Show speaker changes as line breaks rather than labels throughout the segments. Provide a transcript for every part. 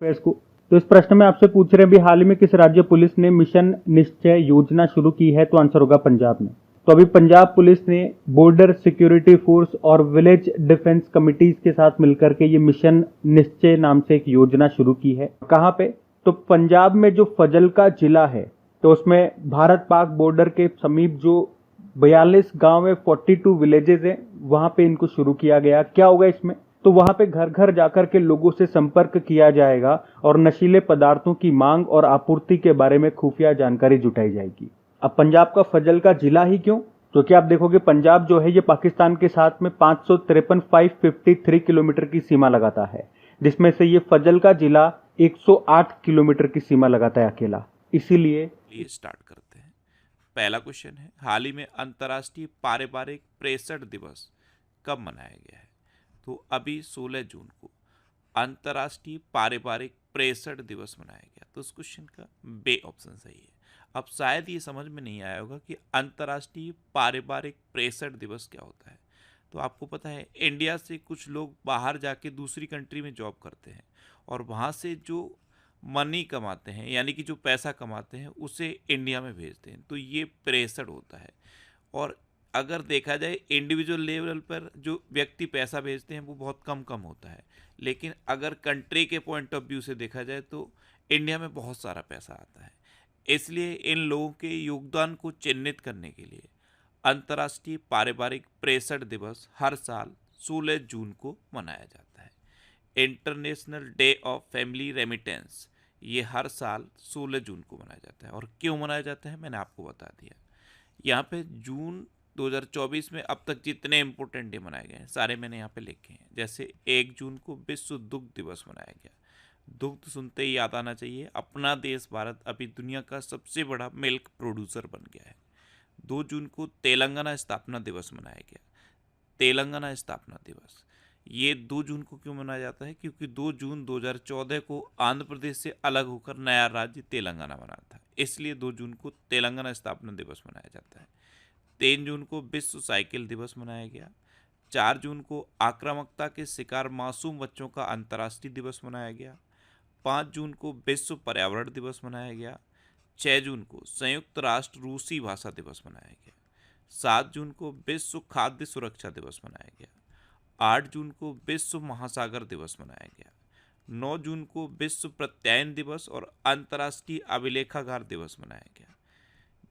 Pace को। तो इस प्रश्न में आपसे पूछ रहे हैं भी हाल ही में किस राज्य पुलिस ने मिशन निश्चय योजना शुरू की है, तो आंसर होगा पंजाब ने। तो अभी पंजाब पुलिस ने बॉर्डर सिक्योरिटी फोर्स और विलेज डिफेंस कमिटीज के साथ मिलकर के ये मिशन निश्चय नाम से एक योजना शुरू की है। कहाँ पे? तो पंजाब में जो फजलका जिला है, तो उसमें भारत पाक बॉर्डर के समीप जो 42 गांव है, 42 विलेजेस हैं, वहां पे इनको शुरू किया गया। क्या होगा इसमें? तो वहां पे घर घर जाकर के लोगों से संपर्क किया जाएगा और नशीले पदार्थों की मांग और आपूर्ति के बारे में खुफिया जानकारी जुटाई जाएगी। अब पंजाब का फजलका जिला ही क्यों? क्योंकि आप देखोगे पंजाब जो है ये पाकिस्तान के साथ में 553 किलोमीटर की सीमा लगाता है, जिसमें से ये फजलका जिला 108 किलोमीटर की सीमा लगाता है अकेला। इसीलिए
स्टार्ट करते हैं। पहला क्वेश्चन है, हाल ही में अंतर्राष्ट्रीय पारिवारिक प्रेषण दिवस कब मनाया गया है? तो अभी 16 जून को अंतर्राष्ट्रीय पारिवारिक प्रेषण दिवस मनाया गया। तो उस क्वेश्चन का बे ऑप्शन सही है। अब शायद ये समझ में नहीं आया होगा कि अंतर्राष्ट्रीय पारिवारिक प्रेषण दिवस क्या होता है। तो आपको पता है इंडिया से कुछ लोग बाहर जाके दूसरी कंट्री में जॉब करते हैं और वहाँ से जो मनी कमाते हैं यानी कि जो पैसा कमाते हैं उसे इंडिया में भेजते हैं, तो ये प्रेषण होता है। और अगर देखा जाए इंडिविजुअल लेवल पर जो व्यक्ति पैसा भेजते हैं वो बहुत कम कम होता है, लेकिन अगर कंट्री के पॉइंट ऑफ व्यू से देखा जाए तो इंडिया में बहुत सारा पैसा आता है। इसलिए इन लोगों के योगदान को चिन्हित करने के लिए अंतर्राष्ट्रीय पारिवारिक प्रेषण दिवस हर साल 16 जून को मनाया जाता है। International day of family remittance ये हर साल 16 जून को मनाया जाता है। और क्यों मनाया जाता है मैंने आपको बता दिया। यहाँ पे जून 2024 में अब तक जितने इंपॉर्टेंट डे मनाए गए हैं सारे मैंने यहाँ पे लिखे हैं। जैसे 1 जून को विश्व दुग्ध दिवस मनाया गया। दुग्ध सुनते ही याद आना चाहिए अपना देश भारत अभी दुनिया का सबसे बड़ा मिल्क प्रोड्यूसर बन गया है। 2 जून को तेलंगाना स्थापना दिवस मनाया गया। तेलंगाना स्थापना दिवस ये 2 जून को क्यों मनाया जाता है? क्योंकि 2 जून 2014 को आंध्र प्रदेश से अलग होकर नया राज्य तेलंगाना बना था, इसलिए 2 जून को तेलंगाना स्थापना दिवस मनाया जाता है। 3 जून को विश्व साइकिल दिवस मनाया गया। 4 जून को आक्रामकता के शिकार मासूम बच्चों का अंतर्राष्ट्रीय दिवस मनाया गया। 5 जून को विश्व पर्यावरण दिवस मनाया गया। 6 जून को संयुक्त राष्ट्र रूसी भाषा दिवस मनाया गया। 7 जून को विश्व खाद्य सुरक्षा दिवस मनाया गया। 8 जून को विश्व महासागर दिवस मनाया गया। 9 जून को विश्व प्रत्यायन दिवस और अंतर्राष्ट्रीय अभिलेखागार दिवस मनाया गया।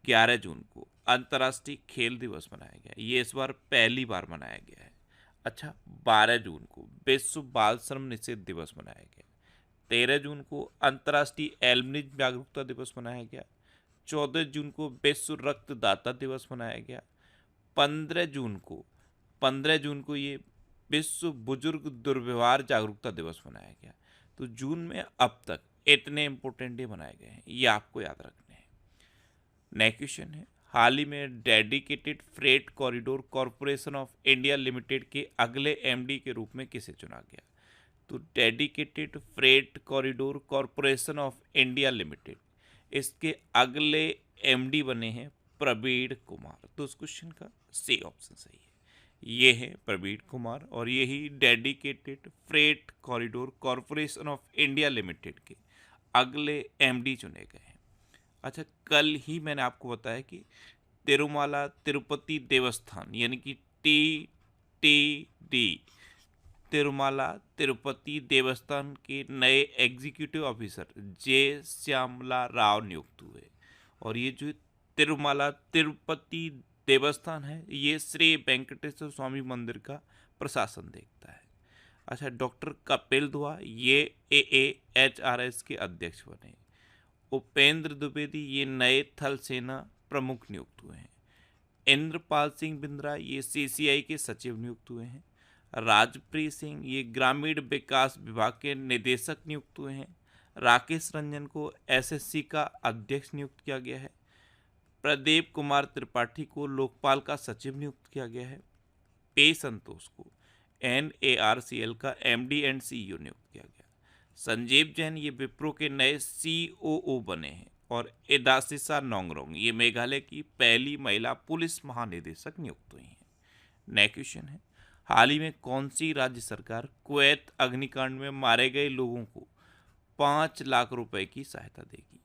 11 जून को अंतर्राष्ट्रीय खेल दिवस मनाया गया, ये इस बार पहली बार मनाया गया है। अच्छा, 12 जून को विश्व बाल श्रम निषेध दिवस मनाया गया। 13 जून को अंतर्राष्ट्रीय एल्युमिनी जागरूकता दिवस मनाया गया। 14 जून को विश्व रक्तदाता दिवस मनाया गया। 15 जून को ये विश्व बुजुर्ग दुर्व्यवहार जागरूकता दिवस मनाया गया। तो जून में अब तक इतने इंपॉर्टेंट डे मनाए गए हैं, ये आपको याद रखने हैं। नेक्स्ट क्वेश्चन है, हाल ही में dedicated freight corridor corporation of India limited के अगले एमडी के रूप में किसे चुना गया? तो dedicated freight corridor corporation of India limited, इसके अगले एमडी बने हैं प्रवीण कुमार। तो उस क्वेश्चन का सी ऑप्शन सही है, ये है प्रवीण कुमार और यही dedicated freight corridor corporation of India limited के अगले एमडी चुने गए हैं। अच्छा, कल ही मैंने आपको बताया कि तिरुमाला तिरुपति देवस्थान यानी कि TTD तिरुमाला तिरुपति देवस्थान के नए एग्जीक्यूटिव ऑफिसर जे श्यामला राव नियुक्त हुए। और ये जो तिरुमाला तिरुपति देवस्थान है ये श्री वेंकटेश्वर स्वामी मंदिर का प्रशासन देखता है। अच्छा, डॉक्टर कपिल दुआ ये AAHRS के अध्यक्ष बने। उपेंद्र द्विवेदी ये नए थल सेना प्रमुख नियुक्त हुए हैं। इंद्रपाल सिंह बिंद्रा ये CCI के सचिव नियुक्त हुए हैं। राजप्रीत सिंह ये ग्रामीण विकास विभाग के निदेशक नियुक्त हुए हैं। राकेश रंजन को SSC का अध्यक्ष नियुक्त किया गया है। प्रदीप कुमार त्रिपाठी को लोकपाल का सचिव नियुक्त किया गया है। पे संतोष को NARCL का MD एंड CEO नियुक्त किया गया। संजीव जैन ये विप्रो के नए COO बने हैं। और एदासिसा नोंगरोंग ये मेघालय की पहली महिला पुलिस महानिदेशक नियुक्त हुई हैं। नेक्स्ट क्वेश्चन है, हाल ही में कौन सी राज्य सरकार कुवैत अग्निकांड में मारे गए लोगों को 5 लाख रुपए की सहायता देगी।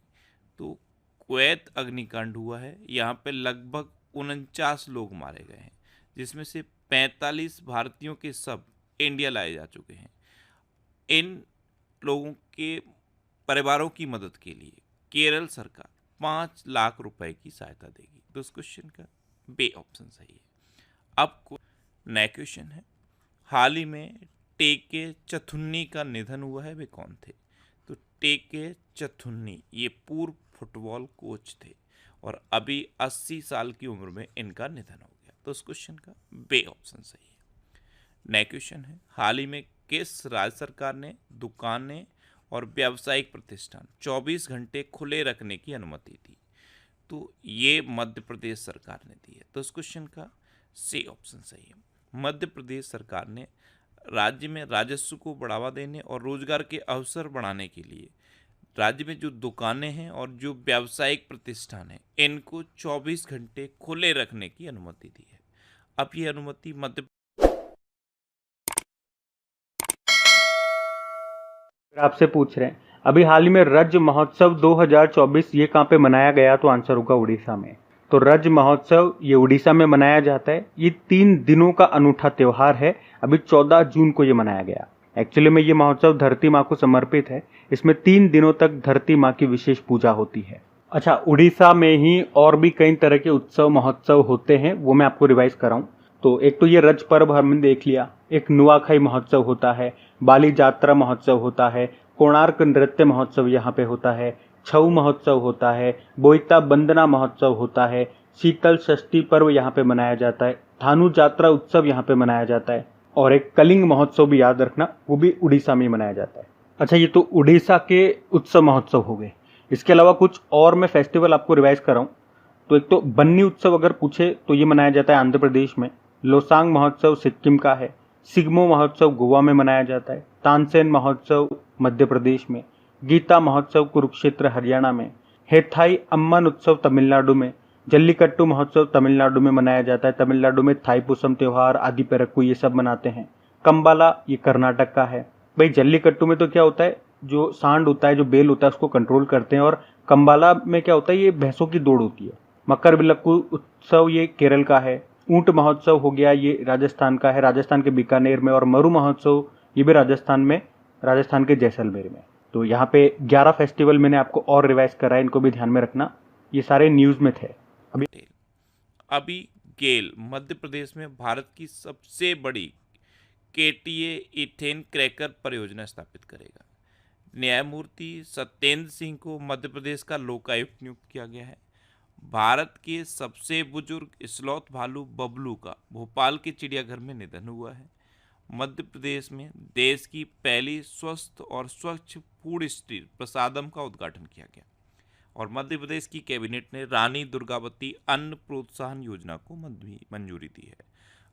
तो कुवैत अग्निकांड हुआ है, यहाँ पे लगभग 49 लोग मारे गए हैं, जिसमें से 45 भारतीयों के शव इंडिया लाए जा चुके हैं। इन लोगों के परिवारों की मदद के लिए केरल सरकार 5 लाख रुपए की सहायता देगी। तो इस क्वेश्चन का बे ऑप्शन सही है। अब नया क्वेश्चन है, हाल ही में टेके चथुन्नी का निधन हुआ है, वे कौन थे? तो टेके चथुन्नी ये पूर्व फुटबॉल कोच थे और अभी 80 साल की उम्र में इनका निधन हो गया। तो इस क्वेश्चन का बे ऑप्शन सही है। नया क्वेश्चन है, हाल ही में किस राज्य सरकार ने दुकानें और व्यावसायिक प्रतिष्ठान 24 घंटे खुले रखने की अनुमति दी? तो ये मध्य प्रदेश सरकार ने दी है। तो इस क्वेश्चन का सी ऑप्शन सही है। मध्य प्रदेश सरकार ने राज्य में राजस्व को बढ़ावा देने और रोजगार के अवसर बढ़ाने के लिए राज्य में जो दुकानें हैं और जो व्यावसायिक प्रतिष्ठान हैं इनको 24 घंटे खुले रखने की अनुमति दी है। अब ये अनुमति मध्य
आपसे पूछ रहे हैं अभी हाल ही में रज महोत्सव 2024 ये कहाँ पे मनाया गया? तो आंसर होगा उड़ीसा में। तो रज महोत्सव ये उड़ीसा में मनाया जाता है। ये 3 दिनों का अनूठा त्योहार है। अभी 14 जून को ये मनाया गया। एक्चुअली में ये महोत्सव धरती माँ को समर्पित है। इसमें 3 दिनों तक धरती माँ की विशेष पूजा होती है। अच्छा, उड़ीसा में ही और भी कई तरह के उत्सव महोत्सव होते हैं, वो मैं आपको रिवाइज कराऊं। तो एक तो ये रज पर्व हमने देख लिया, एक नुआखाई महोत्सव होता है, बाली जात्रा महोत्सव होता है, कोणार्क नृत्य महोत्सव यहाँ पे होता है, छऊ महोत्सव होता है, बोईता बंदना महोत्सव होता है, शीतल षष्ठी पर्व यहाँ पे मनाया जाता है, थानु जात्रा उत्सव यहाँ पे मनाया जाता है और एक कलिंग महोत्सव भी याद रखना, वो भी उड़ीसा में मनाया जाता है। अच्छा, ये तो उड़ीसा के उत्सव महोत्सव हो गए। इसके अलावा कुछ और मैं फेस्टिवल आपको रिवाइज कराऊं तो एक तो बन्नी उत्सव अगर पूछे तो ये मनाया जाता है आंध्र प्रदेश में, लोसांग महोत्सव सिक्किम का है, सिग्मो महोत्सव गोवा में मनाया जाता है, तानसेन महोत्सव मध्य प्रदेश में, गीता महोत्सव कुरुक्षेत्र हरियाणा में, हेथाई अम्मन उत्सव तमिलनाडु में, जल्लीकट्टू महोत्सव तमिलनाडु में मनाया जाता है। तमिलनाडु में थाईपुसम त्योहार, आदि पेरक्कू ये सब मनाते हैं। कंबाला ये कर्नाटक का है। भाई जल्लीकट्टू में तो क्या होता है, जो सांड होता है, जो बेल होता है, उसको कंट्रोल करते हैं। और कंबाला में क्या होता है, ये भैंसों की दौड़ होती है। मकर विलक्कू उत्सव ये केरल का है। ऊंट महोत्सव हो गया, ये राजस्थान का है, राजस्थान के बीकानेर में। और मरु महोत्सव ये भी राजस्थान में, राजस्थान के जैसलमेर में। तो यहाँ पे 11 फेस्टिवल मैंने आपको और रिवाइज कराए, इनको भी ध्यान में रखना। ये सारे न्यूज में थे।
अभी गेल मध्य प्रदेश में भारत की सबसे बड़ी केटीए इथेन क्रैकर परियोजना स्थापित करेगा। न्यायमूर्ति सत्येंद्र सिंह को मध्य प्रदेश का लोकायुक्त नियुक्त किया गया है। भारत के सबसे बुजुर्ग स्लॉथ भालू बबलू का भोपाल के चिड़ियाघर में निधन हुआ है। मध्य प्रदेश में देश की पहली स्वस्थ और स्वच्छ फूड स्ट्रीट प्रसादम का उद्घाटन किया गया और मध्य प्रदेश की कैबिनेट ने रानी दुर्गावती अन्न प्रोत्साहन योजना को मंजूरी दी है।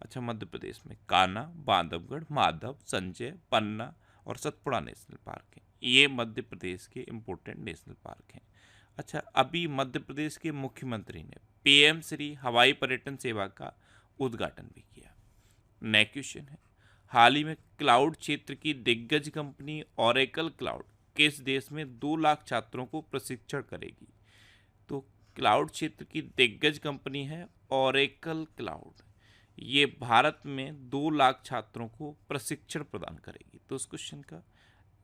अच्छा, मध्य प्रदेश में कान्हा, बांधवगढ़, माधव, संजय, पन्ना और सतपुड़ा नेशनल पार्क हैं। ये मध्य प्रदेश के इम्पोर्टेंट नेशनल पार्क हैं। अच्छा, अभी मध्य प्रदेश के मुख्यमंत्री ने पीएम श्री हवाई पर्यटन सेवा का उद्घाटन भी किया। नया क्वेश्चन है, हाल ही में क्लाउड क्षेत्र की दिग्गज कंपनी ओरेकल क्लाउड किस देश में 2 लाख छात्रों को प्रशिक्षण करेगी? तो क्लाउड क्षेत्र की दिग्गज कंपनी है ओरेकल क्लाउड। ये भारत में 2 लाख छात्रों को प्रशिक्षण प्रदान करेगी। तो उस क्वेश्चन का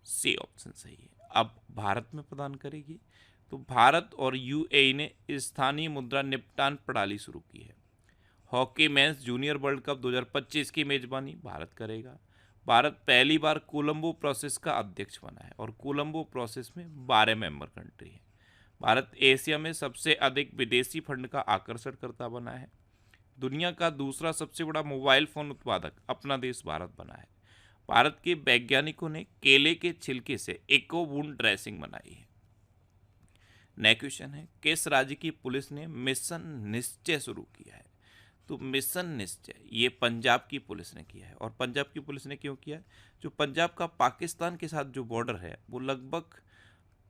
सी ऑप्शन सही है। अब भारत में प्रदान करेगी, तो भारत और यूएई ने स्थानीय मुद्रा निपटान प्रणाली शुरू की है। Hockey mains junior world cup 2025 की मेजबानी भारत करेगा। भारत पहली बार कोलंबो प्रोसेस का अध्यक्ष बना है और कोलंबो प्रोसेस में 12 मेंबर कंट्री है। भारत एशिया में सबसे अधिक विदेशी फंड का आकर्षणकर्ता बना है। दुनिया का दूसरा सबसे बड़ा मोबाइल फोन उत्पादक अपना देश भारत बना है। भारत के वैज्ञानिकों ने केले के छिलके से इको वुंड ड्रेसिंग बनाई है। नया क्वेश्चन है, किस राज्य की पुलिस ने मिशन निश्चय शुरू किया है? तो मिशन निश्चय ये पंजाब की पुलिस ने किया है। और पंजाब की पुलिस ने क्यों किया है? जो पंजाब का पाकिस्तान के साथ जो बॉर्डर है वो लगभग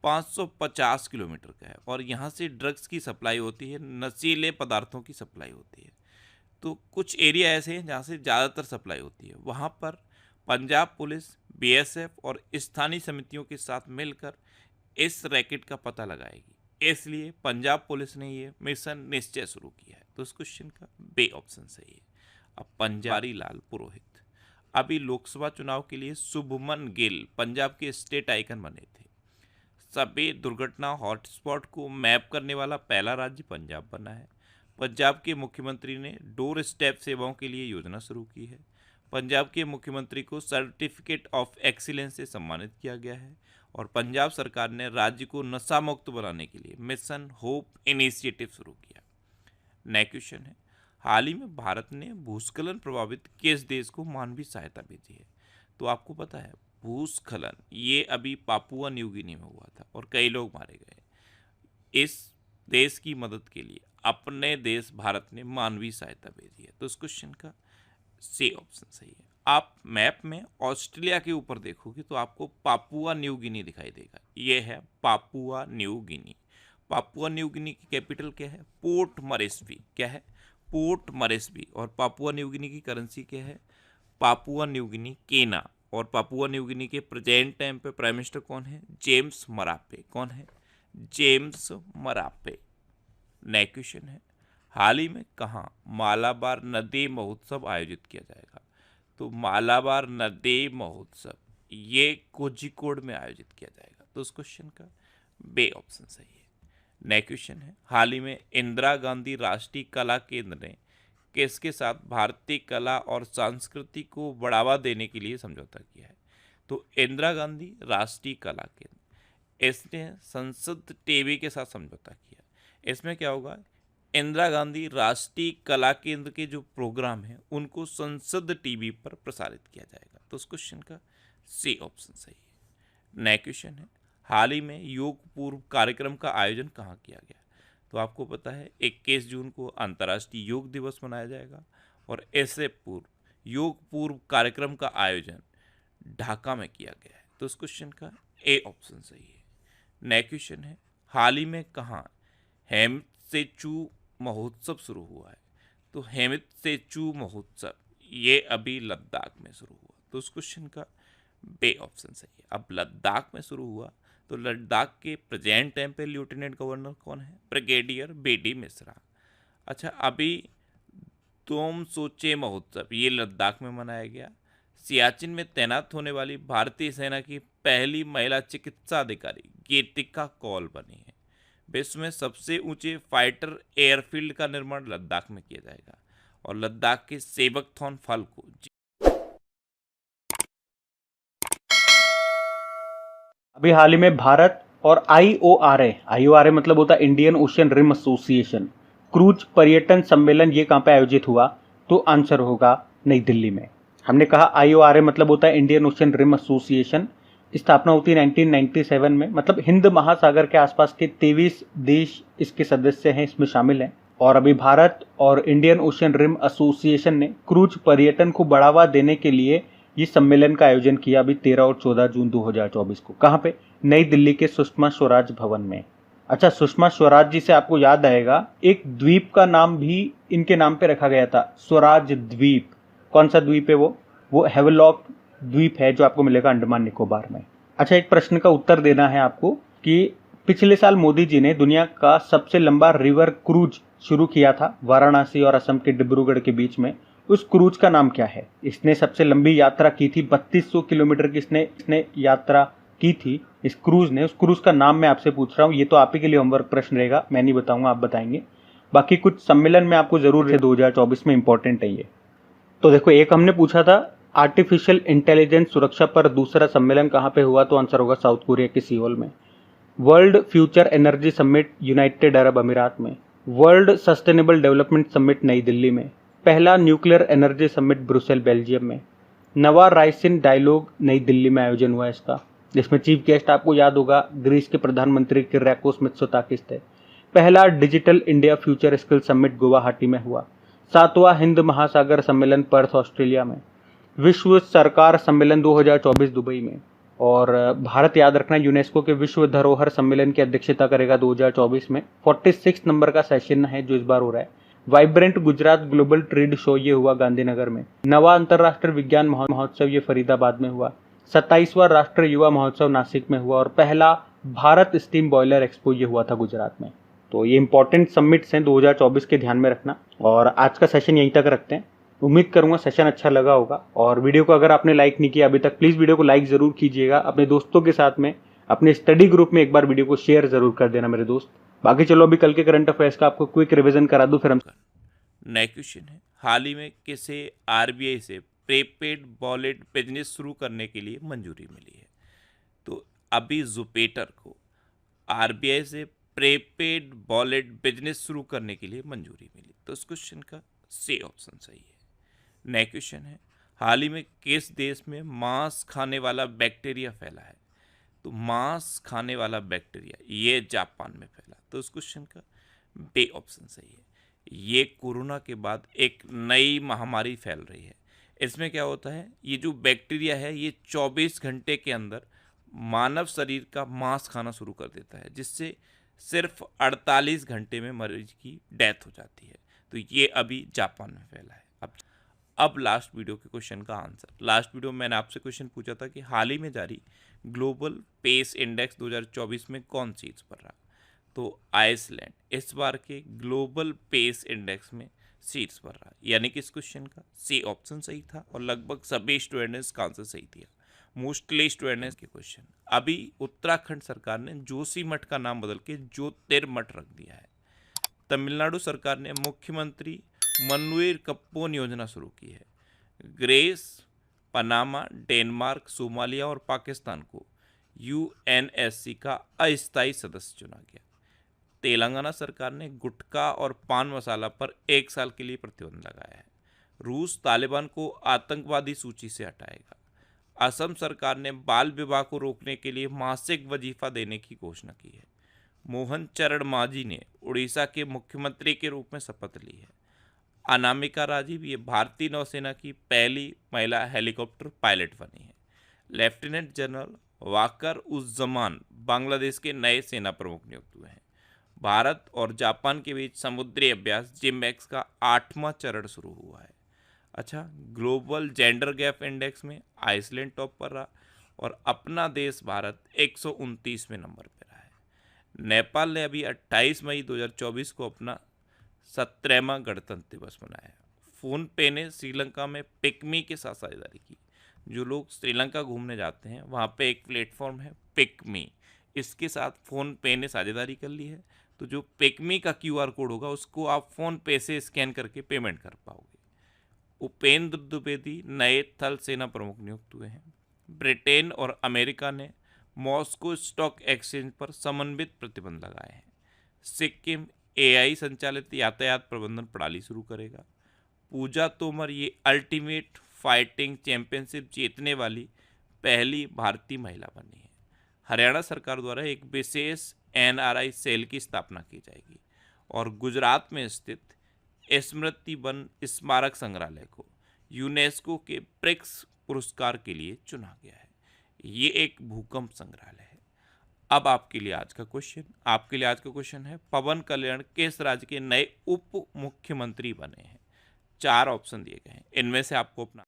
550 किलोमीटर का है और यहाँ से ड्रग्स की सप्लाई होती है, नशीले पदार्थों की सप्लाई होती है। तो कुछ एरिया ऐसे हैं जहाँ से ज़्यादातर सप्लाई होती है। वहाँ पर पंजाब पुलिस, बीएसएफ और स्थानीय समितियों के साथ मिलकर इस रैकेट का पता लगाएगी। इसलिए पंजाब पुलिस ने ये मिशन निश्चय शुरू किया है। तो इस क्वेश्चन का बे ऑप्शन सही है। अब पंजाबी लाल पुरोहित अभी लोकसभा चुनाव के लिए शुभमन गिल पंजाब के स्टेट आइकन बने थे। सभी दुर्घटना हॉटस्पॉट को मैप करने वाला पहला राज्य पंजाब बना है। पंजाब के मुख्यमंत्री ने डोर स्टेप सेवाओं के लिए योजना शुरू की है। पंजाब के मुख्यमंत्री को सर्टिफिकेट ऑफ एक्सीलेंस से सम्मानित किया गया है और पंजाब सरकार ने राज्य को नशा मुक्त बनाने के लिए मिशन होप इनिशिएटिव शुरू किया। नेक्स्ट क्वेश्चन है, हाल ही में भारत ने भूस्खलन प्रभावित किस देश को मानवीय सहायता भेजी है? तो आपको पता है भूस्खलन ये अभी पापुआ न्यू गिनी में हुआ था और कई लोग मारे गए। इस देश की मदद के लिए अपने देश भारत ने मानवीय सहायता भेजी है। तो इस क्वेश्चन का सी ऑप्शन सही है। आप मैप में ऑस्ट्रेलिया के ऊपर देखोगे तो आपको पापुआ न्यू गिनी दिखाई देगा। ये है Papua New Guinea. Papua New Guinea की कैपिटल क्या है? पोर्ट मॉरेस्बी। क्या है? पोर्ट मॉरेस्बी। और पापुआ न्यू गिनी की करेंसी क्या है? पापुआ न्यू गिनी केना। और पापुआ न्यू गिनी के प्रेजेंट टाइम पे प्राइम मिनिस्टर कौन है? James Marape. कौन है? James Marape. नेक्स्ट क्वेश्चन है, हाल ही में कहाँ मालाबार नदी महोत्सव आयोजित किया जाएगा? तो मालाबार नदी महोत्सव ये कोझिकोड में आयोजित किया जाएगा। तो उस क्वेश्चन का बे ऑप्शन सही है। नेक्स्ट क्वेश्चन है, हाल ही में इंदिरा गांधी राष्ट्रीय कला केंद्र ने किसके साथ भारतीय कला और संस्कृति को बढ़ावा देने के लिए समझौता किया है? तो इंदिरा गांधी राष्ट्रीय कला केंद्र इसने संसद टीवी के साथ समझौता किया। इसमें क्या होगा? इंदिरा गांधी राष्ट्रीय कला केंद्र के जो प्रोग्राम हैं उनको संसद टीवी पर प्रसारित किया जाएगा। तो उस क्वेश्चन का सी ऑप्शन सही है। नेक्स्ट क्वेश्चन है, हाल ही में योग पूर्व कार्यक्रम का आयोजन कहाँ किया गया? तो आपको पता है 21 जून को अंतर्राष्ट्रीय योग दिवस मनाया जाएगा और इससे पूर्व योग पूर्व कार्यक्रम का आयोजन ढाका में किया गया है। तो इस क्वेश्चन का ए ऑप्शन सही है। नेक्स्ट क्वेश्चन है, हाल ही में कहाँ हेमसेचू महोत्सव शुरू हुआ है? तो हेमसेचू महोत्सव ये अभी लद्दाख में शुरू हुआ। तो उस क्वेश्चन का बे ऑप्शन सही है। अब लद्दाख में शुरू हुआ तो लद्दाख के प्रेजेंट टाइम पे लेफ्टिनेंट गवर्नर कौन है? Brigadier BD Mishra. अच्छा, अभी तोमसोचे महोत्सव ये लद्दाख में मनाया गया। सियाचिन में तैनात होने वाली भारतीय सेना की पहली महिला चिकित्सा अधिकारी गीतिका कौल बनी है। विश्व में सबसे ऊंचे फाइटर एयरफील्ड का निर्माण लद्दाख में किया जाएगा और लद्दाख के सेबकथॉन फल को
अभी हाल ही में भारत और आईओआरए मतलब होता है Indian Ocean Rim Association cruise पर्यटन सम्मेलन, ये कहाँ पे आयोजित हुआ? तो आंसर होगा नई दिल्ली में। हमने कहा आईओआरए मतलब होता है इंडियन ओशन रिम एसोसिएशन, स्थापना होती है 1997 में। मतलब हिंद महासागर के आसपास के 23 देश इसके सदस्य हैं, इसमें शामिल हैं। और अभी भारत और इंडियन ओशन रिम एसोसिएशन ने क्रूज पर्यटन को बढ़ावा देने के लिए ये सम्मेलन का आयोजन किया अभी 13 और 14 जून 2024 को। कहाँ पे? नई दिल्ली के सुषमा स्वराज भवन में। अच्छा, सुषमा स्वराज जी से आपको याद आएगा एक द्वीप का नाम भी इनके नाम पे रखा गया था, स्वराज द्वीप। कौन सा द्वीप है वो हैवलॉक द्वीप है जो आपको मिलेगा अंडमान निकोबार में। अच्छा, एक प्रश्न का उत्तर देना है आपको कि पिछले साल मोदी जी ने दुनिया का सबसे लंबा रिवर क्रूज शुरू किया था वाराणसी और असम के डिब्रूगढ़ के बीच में। उस क्रूज का नाम क्या है? इसने सबसे लंबी यात्रा की थी, 3200 किलोमीटर की इसने यात्रा की थी इस क्रूज ने। उस क्रूज का नाम मैं आपसे पूछ रहा हूँ, ये तो आप ही के लिए होमवर्क प्रश्न रहेगा, मैं नहीं बताऊंगा, आप बताएंगे। बाकी कुछ सम्मेलन में आपको जरूर है 2024 में, इंपॉर्टेंट है ये। तो देखो, एक हमने पूछा था आर्टिफिशियल इंटेलिजेंस सुरक्षा पर दूसरा सम्मेलन कहाँ पे हुआ? तो आंसर होगा साउथ कोरिया के सियोल में। World future energy summit United Arab अमीरात में। वर्ल्ड सस्टेनेबल डेवलपमेंट समिट नई दिल्ली में। पहला nuclear energy summit Brussels Belgium में। नवा राइसिन डायलॉग नई दिल्ली में आयोजन हुआ इसका, जिसमें चीफ गेस्ट आपको याद होगा ग्रीस के प्रधानमंत्री किर्याकोस मित्सोताकिस थे। पहला digital India future skill summit Guwahati में हुआ। 7वां हिंद महासागर सम्मेलन पर्थ ऑस्ट्रेलिया में। विश्व सरकार सम्मेलन 2024 दुबई में। और भारत याद रखना यूनेस्को के विश्व धरोहर सम्मेलन की अध्यक्षता करेगा 2024 में। 46 नंबर का सेशन है जो इस बार हो रहा है। Vibrant Gujarat global trade show ये हुआ गांधीनगर में, नवा अंतर्राष्ट्रीय विज्ञान महोत्सव ये फरीदाबाद में हुआ, 27वां राष्ट्रीय युवा महोत्सव नासिक में हुआ और पहला भारत स्टीम बॉयलर एक्सपो ये हुआ था गुजरात में। तो ये इंपॉर्टेंट समिट्स हैं 2024 के, ध्यान में रखना। और आज का सेशन यहीं तक रखते हैं। उम्मीद करूंगा सेशन अच्छा लगा होगा। और वीडियो को अगर आपने लाइक नहीं किया अभी तक, प्लीज़ वीडियो को लाइक ज़रूर कीजिएगा। अपने दोस्तों के साथ में, अपने स्टडी ग्रुप में एक बार वीडियो को शेयर ज़रूर कर देना मेरे दोस्त। बाकी चलो अभी कल के करंट अफेयर्स का आपको क्विक रिवीजन करा दूं, फिर हम
नए क्वेश्चन है, हाल ही में किसे आरबीआई से प्रीपेड वॉलेट बिजनेस शुरू करने के लिए मंजूरी मिली है? तो अभी जुपिटर को आरबीआई से प्रीपेड वॉलेट बिजनेस शुरू करने के लिए मंजूरी मिली, तो इस क्वेश्चन का सी ऑप्शन सही है। नए क्वेश्चन है, हाल ही में किस देश में मांस खाने वाला बैक्टीरिया फैला है? तो मांस खाने वाला बैक्टीरिया ये जापान में फैला, तो इस क्वेश्चन का बी ऑप्शन सही है। ये कोरोना के बाद एक नई महामारी फैल रही है। इसमें क्या होता है, ये जो बैक्टीरिया है ये 24 घंटे के अंदर मानव शरीर का मांस खाना शुरू कर देता है, जिससे सिर्फ 48 घंटे में मरीज की डेथ हो जाती है। तो ये अभी जापान में फैला है। अब लास्ट वीडियो के क्वेश्चन का आंसर। लास्ट वीडियो में मैंने आपसे क्वेश्चन पूछा था कि हाल ही में जारी ग्लोबल पेस इंडेक्स 2024 में कौन सीट्स पर रहा? तो आइसलैंड इस बार के ग्लोबल पेस इंडेक्स में सीट्स पर रहा, यानी कि इस क्वेश्चन का सी ऑप्शन सही था और लगभग सभी स्टूडेंट ने इसका आंसर सही दिया। मोस्टली स्टूडेंट के क्वेश्चन। अभी उत्तराखंड सरकार ने जोशीमठ का नाम बदल के ज्योतिर्मठ रख दिया है। तमिलनाडु सरकार ने मुख्यमंत्री मनवेर कप्पोन योजना शुरू की है। ग्रीस, पनामा, डेनमार्क, सोमालिया और पाकिस्तान को यूएनएससी का अस्थायी सदस्य चुना गया। तेलंगाना सरकार ने गुटखा और पान मसाला पर 1 साल के लिए प्रतिबंध लगाया है। रूस तालिबान को आतंकवादी सूची से हटाएगा। असम सरकार ने बाल विवाह को रोकने के लिए मासिक वजीफा देने की घोषणा की है। मोहन चरण मांझी ने उड़ीसा के मुख्यमंत्री के रूप में शपथ ली है। अनामिका राजीव ये भारतीय नौसेना की पहली महिला हेलीकॉप्टर पायलट बनी है। लेफ्टिनेंट जनरल वाकर उज़्ज़मान बांग्लादेश के नए सेना प्रमुख नियुक्त हुए हैं। भारत और जापान के बीच समुद्री अभ्यास जिमएक्स का 8वां चरण शुरू हुआ है। अच्छा, ग्लोबल जेंडर गैप इंडेक्स में आइसलैंड टॉप पर रहा और अपना देश भारत 129वें नंबर पर रहा है। नेपाल ने अभी 28 मई 2024 को अपना 17वां गणतंत्र दिवस मनाया। फ़ोन पे ने श्रीलंका में पिकमी के साथ साझेदारी की। जो लोग श्रीलंका घूमने जाते हैं वहाँ पे एक प्लेटफॉर्म है पिकमी, इसके साथ फ़ोन पे ने साझेदारी कर ली है। तो जो पिकमी का क्यूआर कोड होगा उसको आप फ़ोन पे से स्कैन करके पेमेंट कर पाओगे। उपेंद्र द्विवेदी नए थल सेना प्रमुख नियुक्त हुए हैं। ब्रिटेन और अमेरिका ने मॉस्को स्टॉक एक्सचेंज पर समन्वित प्रतिबंध लगाए हैं। सिक्किम एआई संचालित यातायात प्रबंधन प्रणाली शुरू करेगा। पूजा तोमर ये अल्टीमेट फाइटिंग चैंपियनशिप जीतने वाली पहली भारतीय महिला बनी है। हरियाणा सरकार द्वारा एक विशेष एनआरआई सेल की स्थापना की जाएगी और गुजरात में स्थित स्मृति वन स्मारक संग्रहालय को यूनेस्को के ब्रिक्स पुरस्कार के लिए चुना गया है। ये एक भूकंप संग्रहालय है। अब आपके लिए आज का क्वेश्चन है, पवन कल्याण किस राज्य के नए उप मुख्यमंत्री बने हैं? 4 ऑप्शन दिए गए हैं, इनमें से आपको अपना